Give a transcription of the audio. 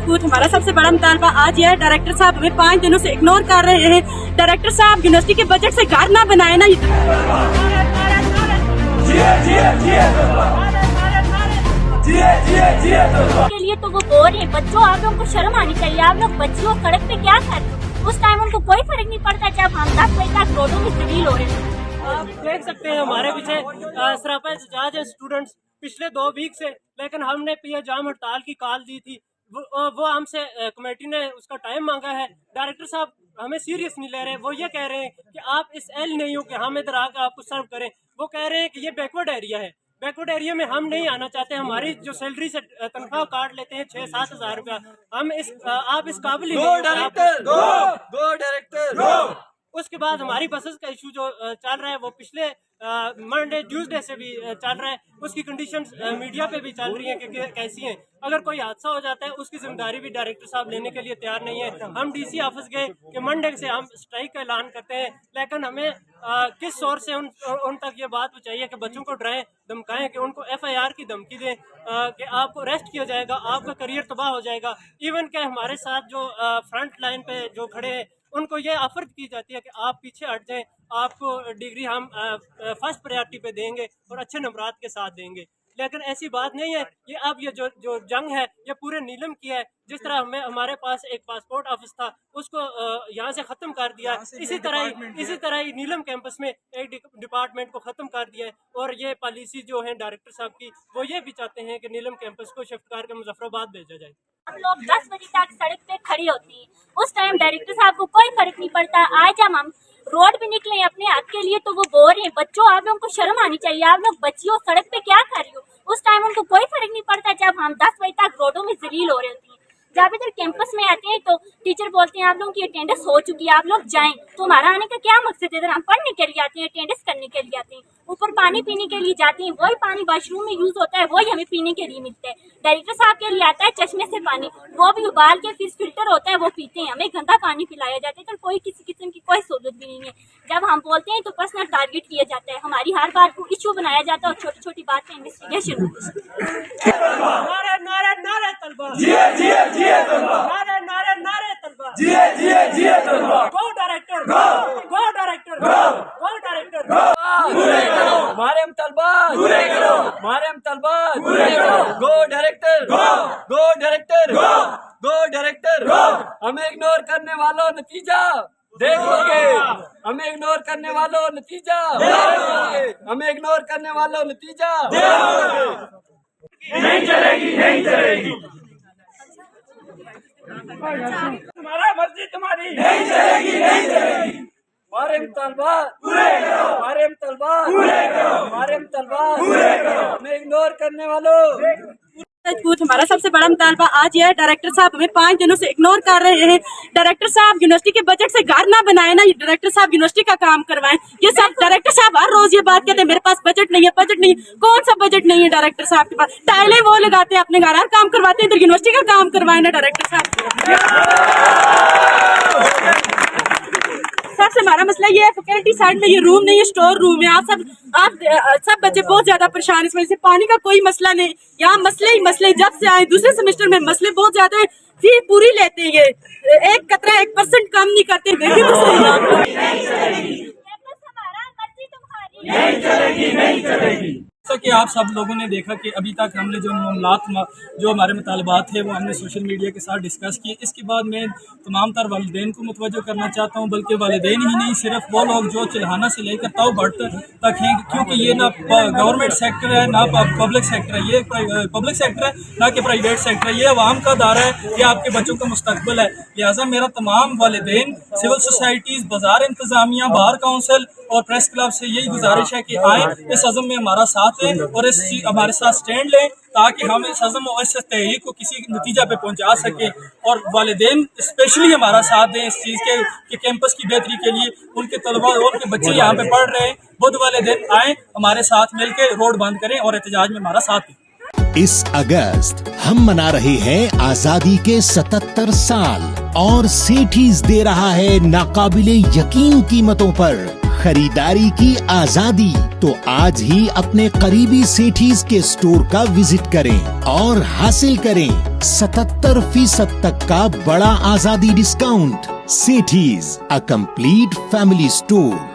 सचमुच हमारा सबसे बड़ा मुतालबा आज यह है, डायरेक्टर साहब हमें 5 दिनों से इग्नोर कर रहे हैं। डायरेक्टर साहब यूनिवर्सिटी के बजट से घर ना बनाए ना। के लिए तो वो बोर है। बच्चों, आप लोगों को शर्म आनी चाहिए। आप लोग बच्चों सड़क पे क्या कर रहे हो? उस टाइम उनको कोई फर्क नहीं पड़ता जब हम 10 बजे तक रोडों में जलील हो रहे हैं। आप देख सकते हैं हमारे पीछे सरापा एहतजाज है स्टूडेंट्स पिछले 2 वीक से, लेकिन हमने पीए जाम हड़ताल की कॉल दी थी। वो हमसे कमेटी ने उसका टाइम मांगा है। डायरेक्टर साहब हमें सीरियस नहीं ले रहे। वो ये कह रहे हैं कि आप इस एल नहीं हो कि हम इधर आकर आपको सर्व करें। वो कह रहे हैं कि ये बैकवर्ड एरिया है। बैकवर्ड एरिया में हम नहीं आना चाहते। हमारी जो सैलरी से तनख्वाह काट लेते हैं 6-7 हज़ार रुपया। हम आप इस काबिल ही नहीं। डायरेक्टर उसके बाद हमारी बसेस का इशू जो चल रहा है वो पिछले मंडे ट्यूसडे से भी चल रहा है। उसकी कंडीशंस मीडिया पे भी चल रही हैं कि कैसी हैं। अगर कोई हादसा हो जाता है उसकी जिम्मेदारी भी डायरेक्टर साहब लेने के लिए तैयार नहीं है। हम डीसी ऑफिस गए कि मंडे से हम स्ट्राइक का ऐलान करते हैं, लेकिन हमें किस सोर्स से उन तक ये बात पहुँचाइए कि बच्चों को डराएं धमकाएं, कि उनको FIR की धमकी दें कि आपको अरेस्ट किया जाएगा, आपका करियर तबाह हो जाएगा। इवन के हमारे साथ जो फ्रंट लाइन पे जो खड़े हैं उनको ये ऑफर की जाती है कि आप पीछे हट जाएं, आपको डिग्री हम फर्स्ट प्रायोरिटी पे देंगे और अच्छे नंबरात के साथ देंगे। लेकिन ऐसी बात नहीं है। ये अब ये जो जंग है ये पूरे नीलम की है। जिस तरह हमारे पास एक पासपोर्ट ऑफिस था उसको यहाँ से ख़त्म कर दिया, इसी तरह ही नीलम कैंपस में एक डिपार्टमेंट को ख़त्म कर दिया है। और ये पॉलिसी जो है डायरेक्टर साहब की, वो ये भी चाहते हैं कि नीलम कैंपस को शिफ्ट करके मुजफ्फराबाद भेजा जाए। हम लोग 10 बजे तक सड़क पे खड़ी होती है। उस टाइम डायरेक्टर साहब को कोई फर्क नहीं पड़ता। आज हम रोड पे निकले अपने हक के लिए तो वो बोर है। बच्चों, आप लोगों को शर्म आनी चाहिए। आप लोग बच्चियों सड़क पे क्या कर रही हो? उस टाइम उनको कोई फर्क नहीं पड़ता जब हम 10 बजे तक रोडों में जलील हो रहे होती हैं। जब इधर कैंपस में आते हैं तो टीचर बोलते हैं आप लोगों की अटेंडेंस हो चुकी है, आप लोग जाएं। तो हमारा आने का क्या मकसद है? इधर हम पढ़ने के लिए आते हैं, अटेंडेंस करने के लिए आते हैं, ऊपर पानी पीने के लिए जाते हैं। वही पानी वॉशरूम में यूज होता है, वही हमें पीने के लिए मिलता है। डायरेक्टर साहब के लिए आता है चश्मे से पानी, वो भी उबाल के फिर फिल्टर होता है, वो पीते हैं। हमें गंदा पानी पिलाया जाता है। तो कोई किसी किस्म की कोई सहूलत भी नहीं है। जब हम बोलते हैं तो पर्सनल टारगेट किया जाता है। हमारी हर बात को इशू बनाया जाता है और छोटी छोटी बात पे इन्वेस्टिगेशन होती हमें इग्नोर करने वालों नतीजा देख लोगे। हमें इग्नोर करने वालों नतीजा देख लोगे। हमें इग्नोर करने वालों नतीजा देख लोगे। नहीं चलेगी, नहीं चलेगी। तुम्हारा मर्जी तुम्हारी नहीं चलेगी, नहीं चलेगी। हमारे मुतालबा पूरे करो, हमारे मुतालबा पूरे करो, हमारे मुतालबा पूरे करो। हमें इग्नोर करने वालों सचमुच हमारा सबसे बड़ा मुतालबा आज यह है, डायरेक्टर साहब हमें 5 दिनों से इग्नोर कर रहे हैं। डायरेक्टर साहब यूनिवर्सिटी के बजट से घर ना बनाए ना। डायरेक्टर साहब यूनिवर्सिटी का काम करवाएं। ये सब डायरेक्टर साहब हर रोज ये बात कहते हैं मेरे पास बजट नहीं है, बजट नहीं है। कौन सा बजट नहीं है डायरेक्टर साहब के पास? टाइलें वो लगाते हैं अपने घर, हर काम करवाते हैं। इधर यूनिवर्सिटी का काम करवाए ना डायरेक्टर साहब। सबसे हमारा मसला ये है, फैकल्टी साइड में ये रूम नहीं है, स्टोर रूम है। आप सब बच्चे बहुत ज्यादा परेशान। इस वजह से पानी का कोई मसला नहीं, यहाँ मसले ही मसले। जब से आए दूसरे सेमेस्टर में मसले बहुत ज्यादा है। फी पूरी लेते हैं, ये 1% कम नहीं करते। देखिए तो सही। नहीं चलेगी, नहीं चलेगी। जैसा कि आप सब लोगों ने देखा कि अभी तक हमने जो जो हमारे मुतालबात थे वो हमने सोशल मीडिया के साथ डिस्कस किए। इसके बाद मैं तमाम तर वालिदैन को मुतवज्जो करना चाहता हूँ, बल्कि वालिदैन ही नहीं, सिर्फ वो लोग जो चिल्हाना से लेकर ताऊ भट्ट तक हैं, क्योंकि ये ना गवर्नमेंट सेक्टर है ना पब्लिक सेक्टर है। ये पब्लिक सेक्टर है ना कि प्राइवेट सेक्टर है। ये अवाम का दायरा है, ये आपके बच्चों का मुस्तकबिल है। लिहाजा मेरा तमाम वालिदैन, सिविल सोसाइटीज़, बाजार इंतजामिया, बार काउंसिल और प्रेस क्लब से यही गुजारिश है कि आए, इस अज़म में हमारा साथ दें और हमारे साथ स्टैंड लें, ताकि हम इस अज़म और इस तहरीक को किसी नतीजा पे पहुंचा सकें। और वालिदैन स्पेशली हमारा साथ दें इस चीज़ के कैंपस की बेहतरी के लिए। उनके तलबा और उनके बच्चे यहाँ पे पढ़ रहे हैं। बुध वाले दिन आए, हमारे साथ मिलकर रोड बंद करें और एहतजाज में हमारा साथ दें। इस अगस्त हम मना रहे हैं आजादी के 77 साल और सेठीज दे रहा है नाकाबिले यकीन कीमतों पर खरीदारी की आजादी। तो आज ही अपने करीबी सेठीज के स्टोर का विजिट करें और हासिल करें 77% तक का बड़ा आजादी discount. Sethi's, a complete family store.